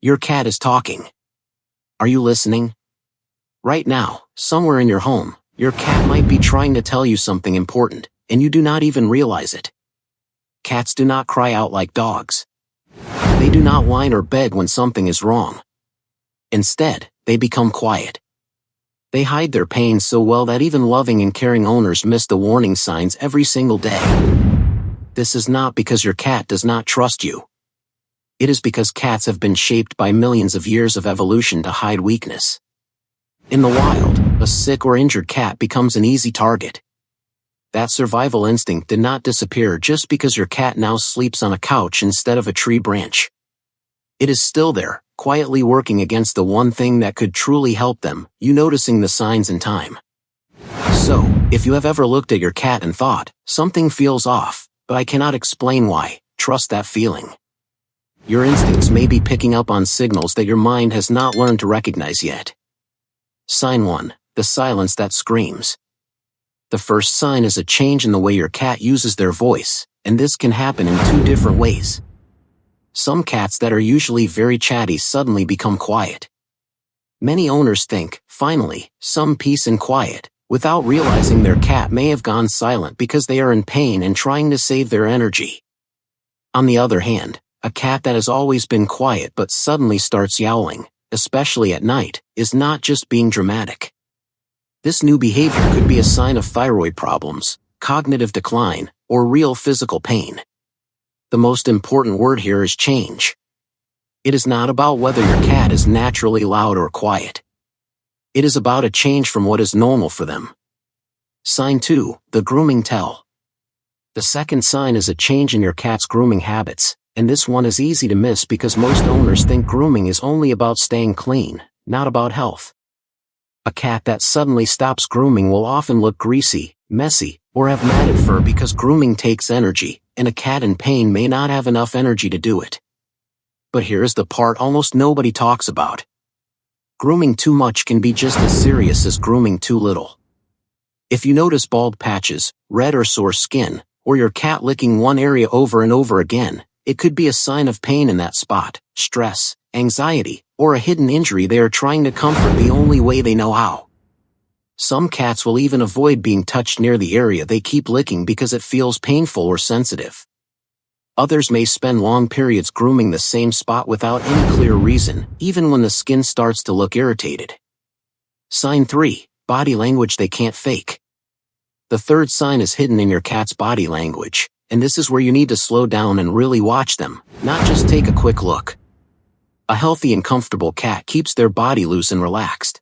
Your cat is talking. Are you listening? Right now, somewhere in your home, your cat might be trying to tell you something important, and you do not even realize it. Cats do not cry out like dogs. They do not whine or beg when something is wrong. Instead, they become quiet. They hide their pain so well that even loving and caring owners miss the warning signs every single day. This is not because your cat does not trust you. It is because cats have been shaped by millions of years of evolution to hide weakness. In the wild, a sick or injured cat becomes an easy target. That survival instinct did not disappear just because your cat now sleeps on a couch instead of a tree branch. It is still there, quietly working against the one thing that could truly help them, you noticing the signs in time. So, if you have ever looked at your cat and thought, something feels off, but I cannot explain why, trust that feeling. Your instincts may be picking up on signals that your mind has not learned to recognize yet. Sign 1. The silence that screams. The first sign is a change in the way your cat uses their voice, and this can happen in two different ways. Some cats that are usually very chatty suddenly become quiet. Many owners think, finally, some peace and quiet, without realizing their cat may have gone silent because they are in pain and trying to save their energy. On the other hand, a cat that has always been quiet but suddenly starts yowling, especially at night, is not just being dramatic. This new behavior could be a sign of thyroid problems, cognitive decline, or real physical pain. The most important word here is change. It is not about whether your cat is naturally loud or quiet. It is about a change from what is normal for them. Sign 2. The grooming tell. The second sign is a change in your cat's grooming habits, and this one is easy to miss because most owners think grooming is only about staying clean, not about health. A cat that suddenly stops grooming will often look greasy, messy, or have matted fur because grooming takes energy, and a cat in pain may not have enough energy to do it. But here is the part almost nobody talks about. Grooming too much can be just as serious as grooming too little. If you notice bald patches, red or sore skin, or your cat licking one area over and over again, it could be a sign of pain in that spot, stress, anxiety, or a hidden injury they are trying to comfort the only way they know how. Some cats will even avoid being touched near the area they keep licking because it feels painful or sensitive. Others may spend long periods grooming the same spot without any clear reason, even when the skin starts to look irritated. Sign 3. Body language they can't fake. The third sign is hidden in your cat's body language, and this is where you need to slow down and really watch them, not just take a quick look. A healthy and comfortable cat keeps their body loose and relaxed.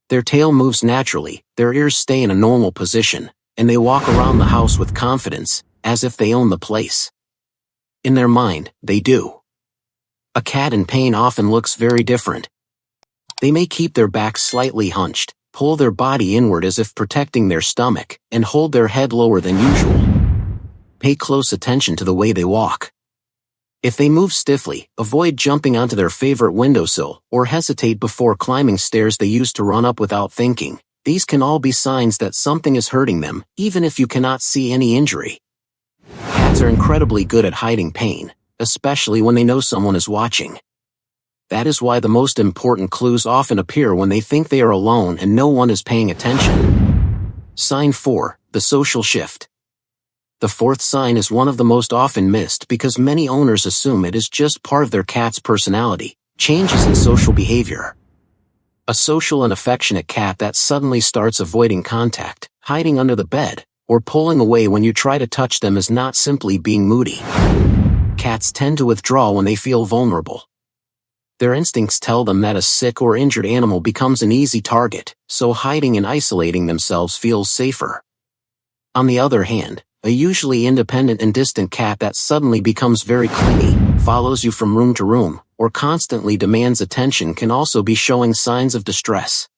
Their tail moves naturally, their ears stay in a normal position, and they walk around the house with confidence, as if they own the place. In their mind, they do. A cat in pain often looks very different. They may keep their back slightly hunched, pull their body inward as if protecting their stomach, and hold their head lower than usual. Pay close attention to the way they walk. If they move stiffly, avoid jumping onto their favorite windowsill, or hesitate before climbing stairs they used to run up without thinking. These can all be signs that something is hurting them, even if you cannot see any injury. Cats are incredibly good at hiding pain, especially when they know someone is watching. That is why the most important clues often appear when they think they are alone and no one is paying attention. Sign 4. The social shift. The fourth sign is one of the most often missed because many owners assume it is just part of their cat's personality, changes in social behavior. A social and affectionate cat that suddenly starts avoiding contact, hiding under the bed, or pulling away when you try to touch them is not simply being moody. Cats tend to withdraw when they feel vulnerable. Their instincts tell them that a sick or injured animal becomes an easy target, so hiding and isolating themselves feels safer. On the other hand, a usually independent and distant cat that suddenly becomes very clingy, follows you from room to room, or constantly demands attention can also be showing signs of distress.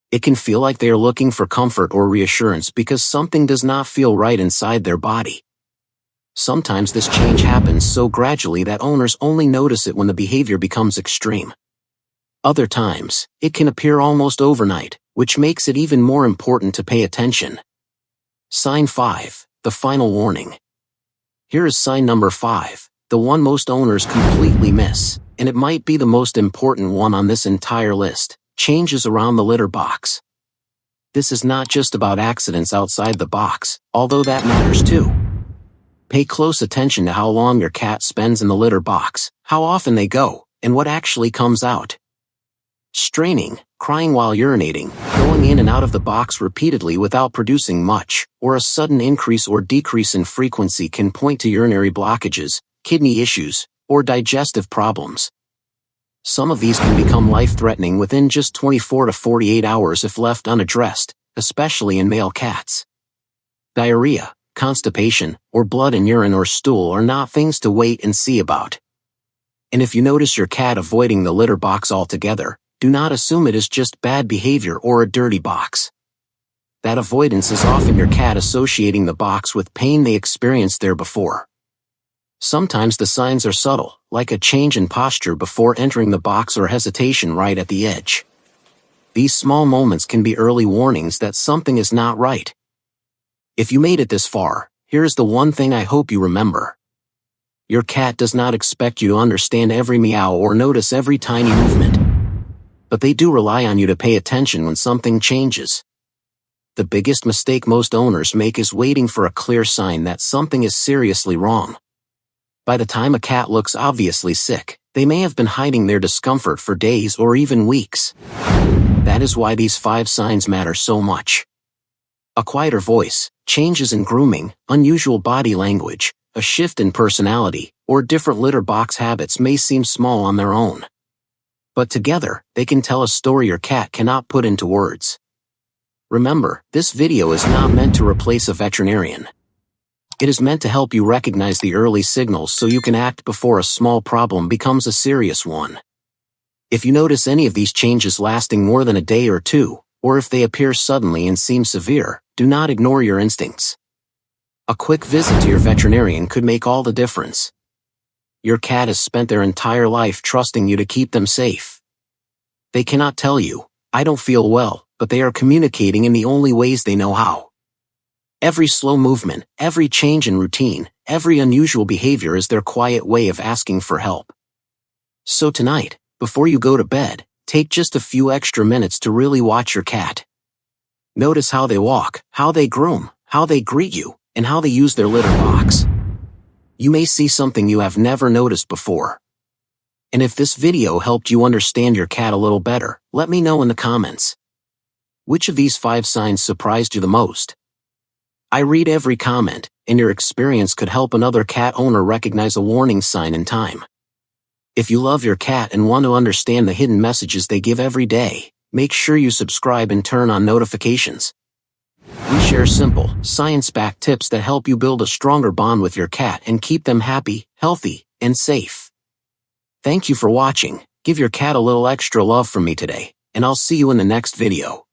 It can feel like they are looking for comfort or reassurance because something does not feel right inside their body. Sometimes this change happens so gradually that owners only notice it when the behavior becomes extreme. Other times, it can appear almost overnight, which makes it even more important to pay attention. Sign 5. The final warning. Here is sign number 5, the one most owners completely miss. and it might be the most important one on this entire list: changes around the litter box. This is not just about accidents outside the box, although that matters too. Pay close attention to how long your cat spends in the litter box, how often they go, and what actually comes out. Straining, crying while urinating, going in and out of the box repeatedly without producing much, or a sudden increase or decrease in frequency can point to urinary blockages, kidney issues, or digestive problems. Some of these can become life-threatening within just 24 to 48 hours if left unaddressed, especially in male cats. Diarrhea, constipation, or blood in urine or stool are not things to wait and see about. And if you notice your cat avoiding the litter box altogether, do not assume it is just bad behavior or a dirty box. That avoidance is often your cat associating the box with pain they experienced there before. Sometimes the signs are subtle, like a change in posture before entering the box or hesitation right at the edge. These small moments can be early warnings that something is not right. If you made it this far, here is the one thing I hope you remember. Your cat does not expect you to understand every meow or notice every tiny movement. But they do rely on you to pay attention when something changes. The biggest mistake most owners make is waiting for a clear sign that something is seriously wrong. By the time a cat looks obviously sick, they may have been hiding their discomfort for days or even weeks. That is why these 5 signs matter so much. A quieter voice, changes in grooming, unusual body language, a shift in personality, or different litter box habits may seem small on their own. But together, they can tell a story your cat cannot put into words. Remember, this video is not meant to replace a veterinarian. It is meant to help you recognize the early signals so you can act before a small problem becomes a serious one. If you notice any of these changes lasting more than a day or two, or if they appear suddenly and seem severe, do not ignore your instincts. A quick visit to your veterinarian could make all the difference. Your cat has spent their entire life trusting you to keep them safe. They cannot tell you, "I don't feel well," but they are communicating in the only ways they know how. Every slow movement, every change in routine, every unusual behavior is their quiet way of asking for help. So tonight, before you go to bed, take just a few extra minutes to really watch your cat. Notice how they walk, how they groom, how they greet you, and how they use their litter box. You may see something you have never noticed before. And if this video helped you understand your cat a little better, let me know in the comments. Which of these 5 signs surprised you the most? I read every comment, and your experience could help another cat owner recognize a warning sign in time. If you love your cat and want to understand the hidden messages they give every day, make sure you subscribe and turn on notifications. We share simple, science-backed tips that help you build a stronger bond with your cat and keep them happy, healthy, and safe. Thank you for watching. Give your cat a little extra love from me today, and I'll see you in the next video.